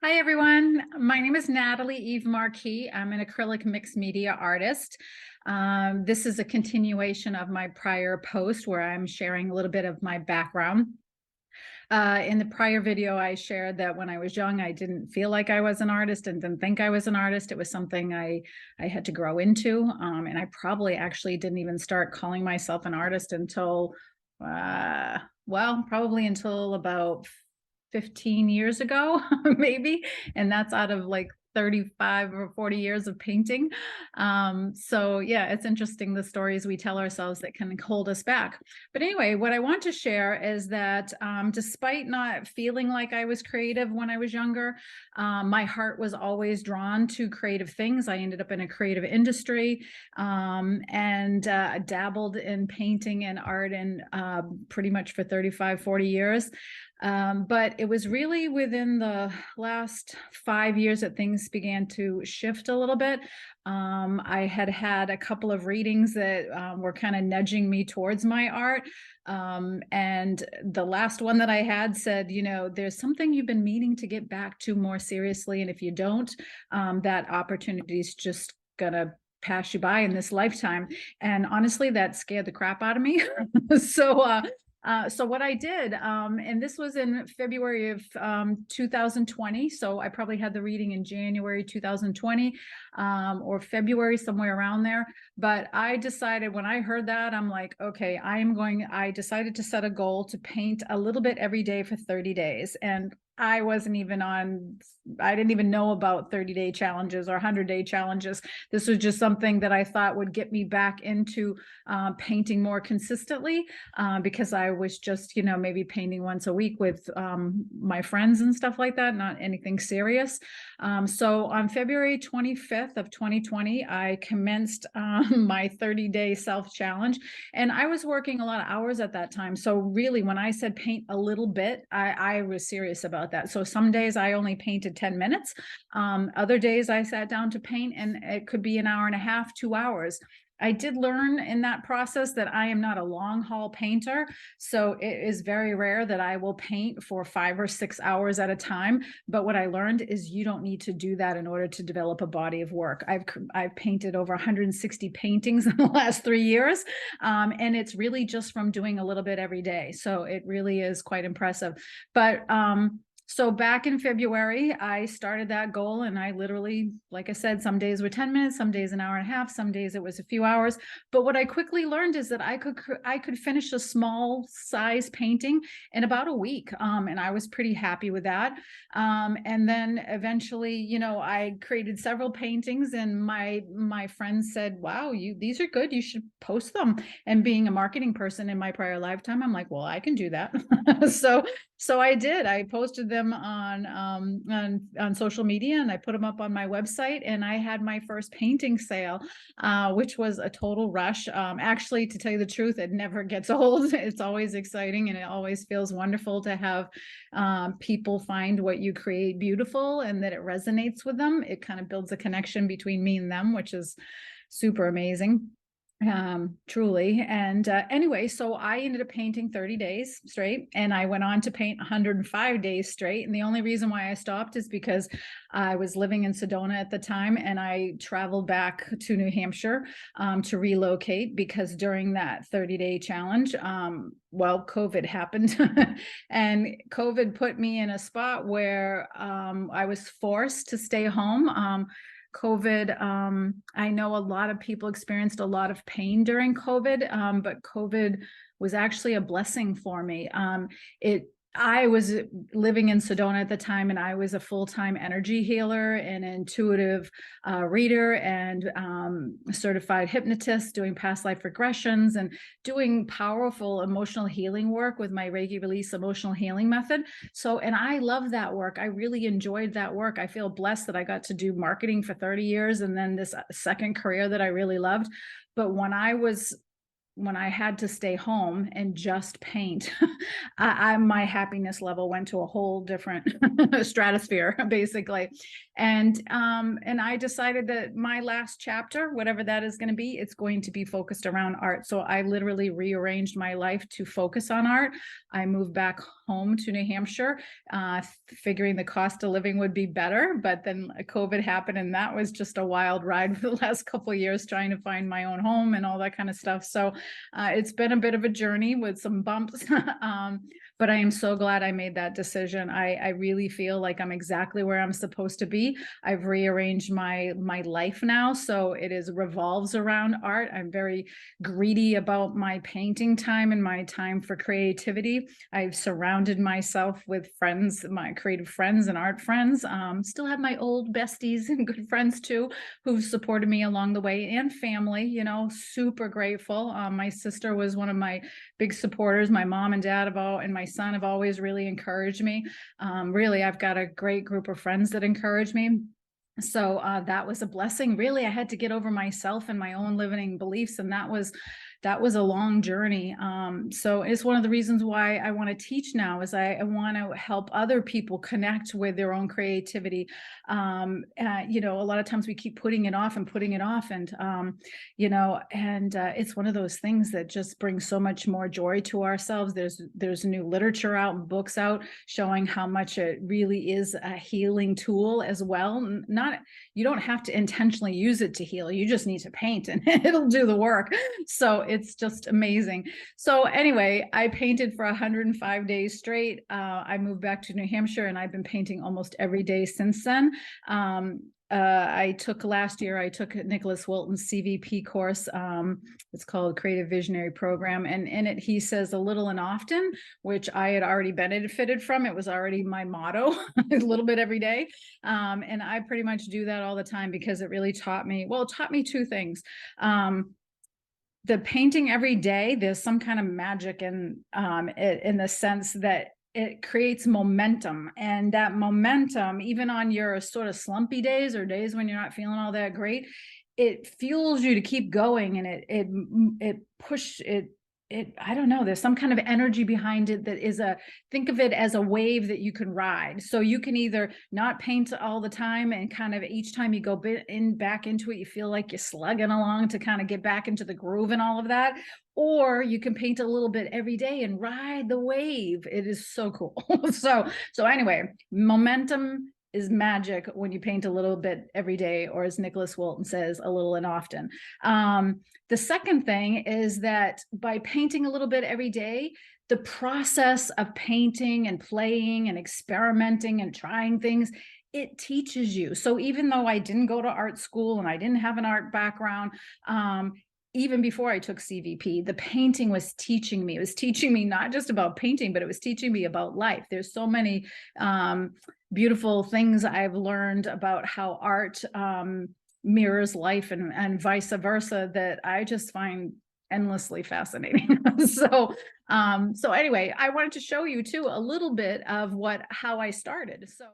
Hi, everyone. My name is Natalie Eve Marquis. I'm an acrylic mixed media artist. This is a continuation of my prior post where I'm sharing a little bit of my background. In the prior video, I shared that when I was young, I didn't feel like I was an artist and didn't think I was an artist. It was something I had to grow into. And I probably actually didn't even start calling myself an artist until, probably until about 15 years ago, maybe. And that's out of like 35 or 40 years of painting. So yeah, it's interesting the stories we tell ourselves that can hold us back. But anyway, what I want to share is that despite not feeling like I was creative when I was younger, my heart was always drawn to creative things. I ended up in a creative industry and dabbled in painting and art and pretty much for 35, 40 years. But it was really within the last 5 years that things began to shift a little bit. I had had a couple of readings that were kind of nudging me towards my art. And the last one that I had said, you know, there's something you've been meaning to get back to more seriously. And if you don't, that opportunity is just gonna pass you by in this lifetime. And honestly, that scared the crap out of me. So what I did, and this was in February of 2020, so I probably had the reading in January 2020 or February, somewhere around there. But I decided when I heard that, I'm like, okay, I decided to set a goal to paint a little bit every day for 30 days. And I didn't even know about 30-day challenges or 100-day challenges. This was just something that I thought would get me back into painting more consistently because I was just, you know, maybe painting once a week with my friends and stuff like that, not anything serious. So on February 25th of 2020, I commenced my 30-day self-challenge, and I was working a lot of hours at that time. So really, when I said paint a little bit, I was serious about that. So some days I only painted 10 minutes. Other days I sat down to paint and it could be an hour and a half, 2 hours. I did learn in that process that I am not a long haul painter. So it is very rare that I will paint for 5 or 6 hours at a time. But what I learned is you don't need to do that in order to develop a body of work. I've painted over 160 paintings in the last 3 years. And it's really just from doing a little bit every day. So it really is quite impressive. But so back in February, I started that goal, and I literally, like I said, some days were 10 minutes, some days an hour and a half, some days it was a few hours. But what I quickly learned is that I could finish a small size painting in about a week, and I was pretty happy with that. And then eventually, you know, I created several paintings, and my friends said, "Wow, these are good. You should post them." And being a marketing person in my prior lifetime, I'm like, "Well, I can do that." So I did. I posted them on social media, and I put them up on my website, and I had my first painting sale, which was a total rush. Actually, to tell you the truth, it never gets old. It's always exciting, and it always feels wonderful to have people find what you create beautiful and that it resonates with them. It kind of builds a connection between me and them, which is super amazing. Truly. And anyway, so I ended up painting 30 days straight, and I went on to paint 105 days straight. And the only reason why I stopped is because I was living in Sedona at the time, and I traveled back to New Hampshire to relocate because during that 30-day challenge, COVID happened. And COVID put me in a spot where I was forced to stay home. COVID, I know a lot of people experienced a lot of pain during COVID, but COVID was actually a blessing for me. I was living in Sedona at the time, and I was a full-time energy healer and intuitive reader and certified hypnotist, doing past life regressions and doing powerful emotional healing work with my Reiki release emotional healing method. So, and I love that work. I really enjoyed that work. I feel blessed that I got to do marketing for 30 years and then this second career that I really loved. But when I had to stay home and just paint, my happiness level went to a whole different stratosphere, basically. And I decided that my last chapter, whatever that is going to be, it's going to be focused around art. So I literally rearranged my life to focus on art. I moved back home to New Hampshire, figuring the cost of living would be better. But then COVID happened, and that was just a wild ride for the last couple of years trying to find my own home and all that kind of stuff. So it's been a bit of a journey with some bumps. But I am so glad I made that decision. I really feel like I'm exactly where I'm supposed to be. I've rearranged my life now, so it is revolves around art. I'm very greedy about my painting time and my time for creativity. I've surrounded myself with friends, my creative friends and art friends. Still have my old besties and good friends too, who've supported me along the way, and family, you know, super grateful. My sister was one of my big supporters. My mom and dad and my son have always really encouraged me. Really, I've got a great group of friends that encourage me. So that was a blessing. Really, I had to get over myself and my own limiting beliefs, and that was a long journey. So it's one of the reasons why I want to teach now, is I want to help other people connect with their own creativity. You know, a lot of times we keep putting it off, and you know, and it's one of those things that just brings so much more joy to ourselves. There's new literature out and books out showing how much it really is a healing tool as well. You don't have to intentionally use it to heal. You just need to paint and it'll do the work. So it's just amazing. So anyway, I painted for 105 days straight. I moved back to New Hampshire, and I've been painting almost every day since then. Last year, I took Nicholas Wilton's CVP course. It's called Creative Visionary Program. And in it, he says a little and often, which I had already benefited from. It was already my motto, a little bit every day. And I pretty much do that all the time, because it really taught me two things. The painting every day, there's some kind of magic in the sense that it creates momentum, and that momentum, even on your sort of slumpy days or days when you're not feeling all that great, it fuels you to keep going, and I don't know, there's some kind of energy behind it that is think of it as a wave that you can ride. So you can either not paint all the time, and kind of each time you go back into it, you feel like you're slugging along to kind of get back into the groove and all of that. Or you can paint a little bit every day and ride the wave. It is so cool. So anyway, momentum is magic when you paint a little bit every day, or as Nicholas Wilton says, a little and often. The second thing is that by painting a little bit every day, the process of painting and playing and experimenting and trying things, it teaches you. So even though I didn't go to art school and I didn't have an art background, even before I took CVP, the painting was teaching me. It was teaching me not just about painting, but it was teaching me about life. There's so many beautiful things I've learned about how art mirrors life, and vice versa, that I just find endlessly fascinating. So anyway, I wanted to show you too a little bit of how I started. So